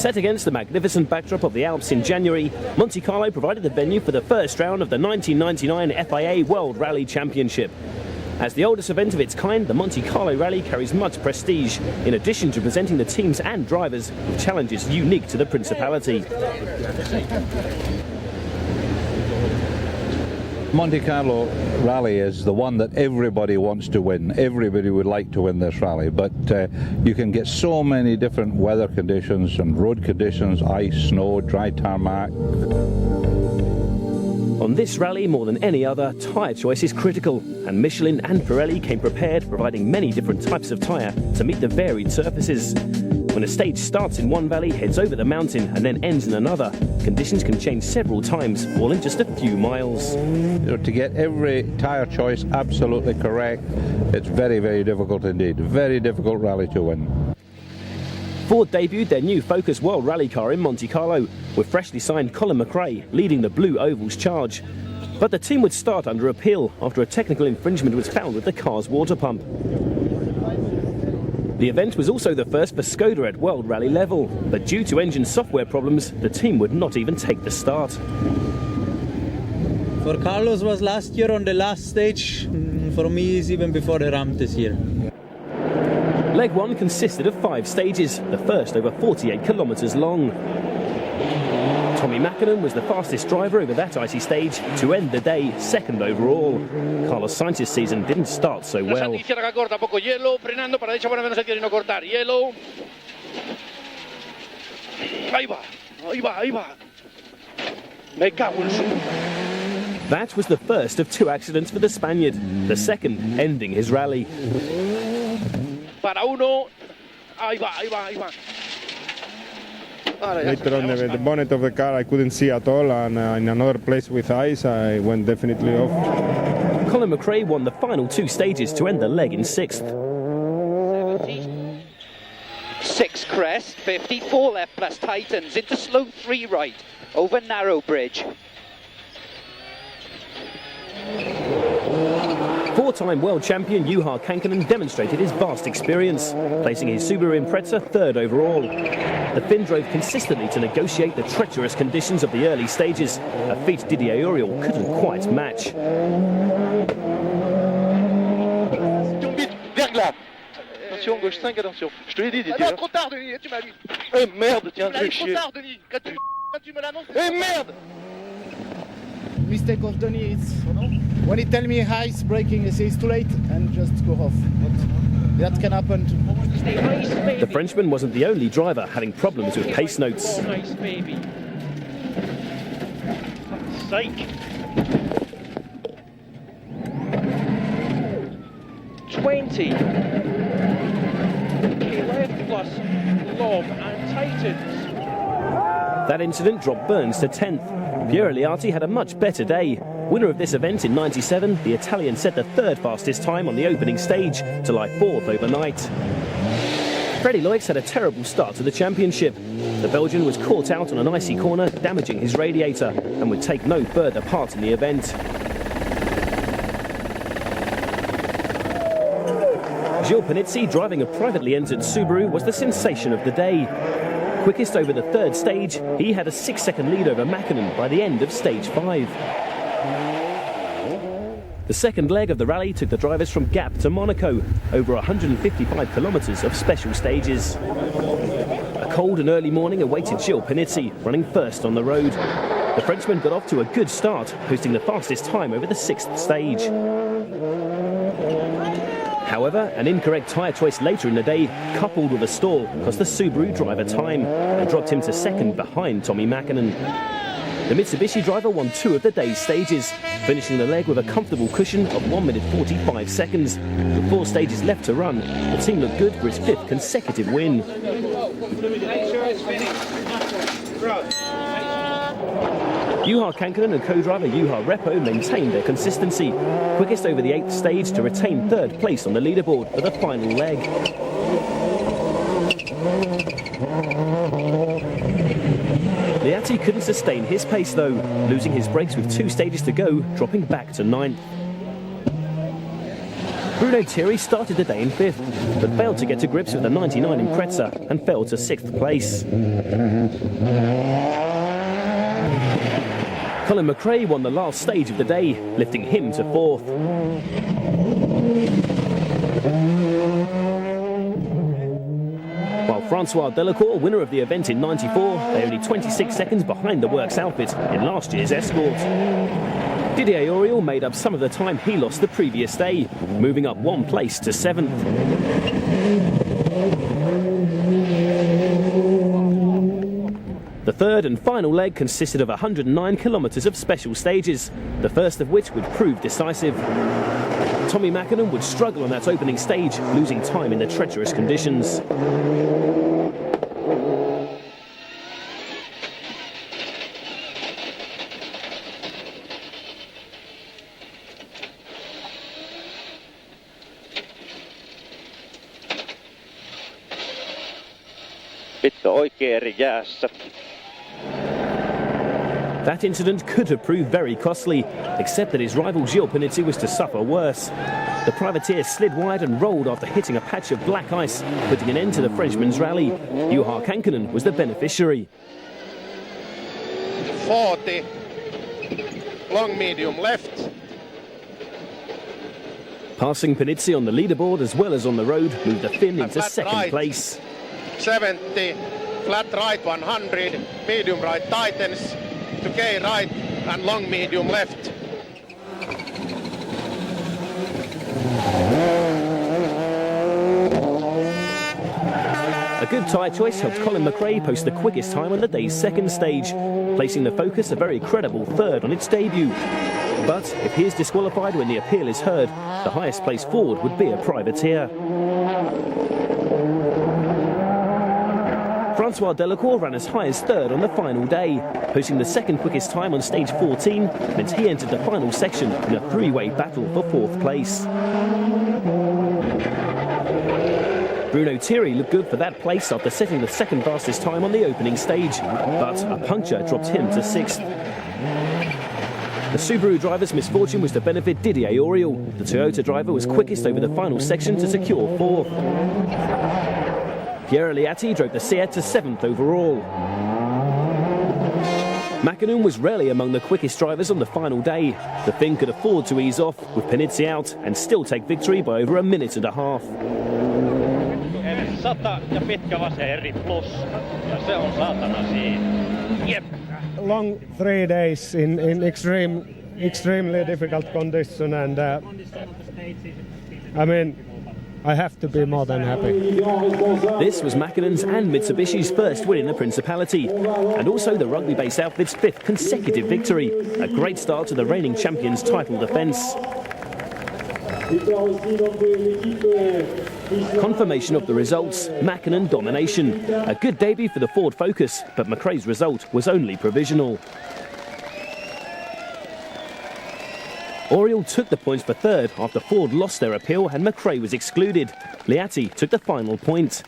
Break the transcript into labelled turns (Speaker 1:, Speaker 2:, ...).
Speaker 1: Set against the magnificent backdrop of the Alps in January, Montecarlo provided the venue for the first round of the 1999 FIA World Rally Championship. As the oldest event of its kind, the Montecarlo Rally carries much prestige, in addition to presenting the teams and drivers with challenges unique to the Principality.
Speaker 2: Montecarlo Rally is the one that everybody wants to win. Everybody would like to win this rally, but you can get so many different weather conditions and road conditions, ice, snow, dry tarmac.
Speaker 1: On this rally, more than any other, tyre choice is critical, and Michelin and Pirelli came prepared, providing many different types of tyre to meet the varied surfaces. When a stage starts in one valley, heads over the mountain and then ends in another, conditions can change several times, all in just a few miles.
Speaker 2: To get every tyre choice absolutely correct, it's very, very difficult indeed. Very difficult rally to win.
Speaker 1: Ford debuted their new Focus World Rally car in Montecarlo, with freshly signed Colin McRae leading the Blue Oval's charge. But the team would start under appeal after a technical infringement was found with the car's water pump. The event was also the first for Skoda at World Rally level, but due to engine software problems, the team would not even take the start.
Speaker 3: For Carlos was last year on the last stage. For me, it's even before the ramp this year.
Speaker 1: Leg 1 consisted of 5 stages, the first over 48 kilometres long. Tommy Mäkinen was the fastest driver over that icy stage to end the day second overall. Carlos Sainz's season didn't start so well. That was the first of 2 accidents for the Spaniard, the second ending his rally.
Speaker 4: Later on the bonnet of the car I couldn't see at all, and in another place with ice I went definitely off.
Speaker 1: Colin McRae won the final 2 stages to end the leg in 6th.
Speaker 5: 6 crest, 54 left plus tightens into slow 3 right over narrow bridge.
Speaker 1: 4-time world champion Juha Kankkunen demonstrated his vast experience, placing his Subaru Impreza 3rd overall. The Finn drove consistently to negotiate the treacherous conditions of the early stages, a feat Didier Auriol couldn't quite match.
Speaker 6: Attention, gauche 5, attention. Je te l'ai dit, Didier. Trop tard, Denis, tu m'as lu. Eh merde, tiens, tu trop tard, Denis. Tu me l'annonces. Eh merde!
Speaker 7: Mistake of Denis, it's when he tell me ice braking, I say it's too late and just go off. But that can happen.
Speaker 1: The Frenchman wasn't the only driver having problems with pace notes.
Speaker 6: Nice, baby. Sake. 20. Left plus lob and tightens.
Speaker 1: That incident dropped Burns to 10th. Piero Liati had a much better day. Winner of this event in '97, the Italian set the 3rd fastest time on the opening stage to lie 4th overnight. Freddie Loix had a terrible start to the championship. The Belgian was caught out on an icy corner, damaging his radiator, and would take no further part in the event. Gilles Panizzi, driving a privately entered Subaru, was the sensation of the day. Quickest over the 3rd stage, he had a 6-second lead over Mäkinen by the end of stage 5. The second leg of the rally took the drivers from Gap to Monaco, over 155 kilometres of special stages. A cold and early morning awaited Gilles Panizzi, running first on the road. The Frenchman got off to a good start, posting the fastest time over the 6th stage. However, an incorrect tyre choice later in the day, coupled with a stall, cost the Subaru driver time and dropped him to 2nd behind Tommy Mäkinen. The Mitsubishi driver won 2 of the day's stages, finishing the leg with a comfortable cushion of 1 minute 45 seconds. With 4 stages left to run, the team looked good for its 5th consecutive win. Juha Kankkunen and co-driver Juha Repo maintained their consistency, quickest over the 8th stage to retain 3rd place on the leaderboard for the final leg. Liati couldn't sustain his pace though, losing his brakes with 2 stages to go, dropping back to 9th. Bruno Thierry started the day in 5th, but failed to get to grips with the 99 Impreza and fell to 6th place. Colin McRae won the last stage of the day, lifting him to 4th. While Francois Delacour, winner of the event in '94, lay only 26 seconds behind the works outfit in last year's Escort. Didier Auriol made up some of the time he lost the previous day, moving up 1 place to 7th. The third and final leg consisted of 109 kilometres of special stages, the first of which would prove decisive. Tommy Mackinnon would struggle on that opening stage, losing time in the treacherous conditions. That incident could have proved very costly, except that his rival Gilles Panizzi was to suffer worse. The privateer slid wide and rolled after hitting a patch of black ice, putting an end to the Frenchman's rally. Juha Kankkunen was the beneficiary.
Speaker 6: 40, long medium left.
Speaker 1: Passing Panizzi on the leaderboard as well as on the road moved the Finn into second place.
Speaker 6: 70, flat right 100, medium right tightens, to K right and long medium left.
Speaker 1: A good tyre choice helped Colin McRae post the quickest time on the day's second stage, placing the Focus a very credible third on its debut. But if he is disqualified when the appeal is heard, the highest placed forward would be a privateer. Francois Delacour ran as high as third on the final day. Posting the second quickest time on stage 14 meant he entered the final section in a three-way battle for 4th place. Bruno Thierry looked good for that place after setting the second fastest time on the opening stage, but a puncture dropped him to 6th. The Subaru driver's misfortune was to benefit Didier Auriol. The Toyota driver was quickest over the final section to secure 4th. Pierre Liatti drove the Seat to 7th overall. Mackinnon was rarely among the quickest drivers on the final day. The Finn could afford to ease off with Panizzi out and still take victory by over a minute and a half.
Speaker 8: 100 ja pitkä vasen plus. Ja se on saatana siinä. Jep.
Speaker 9: Long 3 days in extremely difficult condition, and I mean, I have to be more than happy.
Speaker 1: This was Mackinnon's and Mitsubishi's first win in the Principality, and also the rugby-based outfit's 5th consecutive victory. A great start to the reigning champions' title defence. Confirmation of the results, Mackinnon domination. A good debut for the Ford Focus, but McRae's result was only provisional. Auriol took the points for third after Ford lost their appeal and McRae was excluded. Liatti took the final point.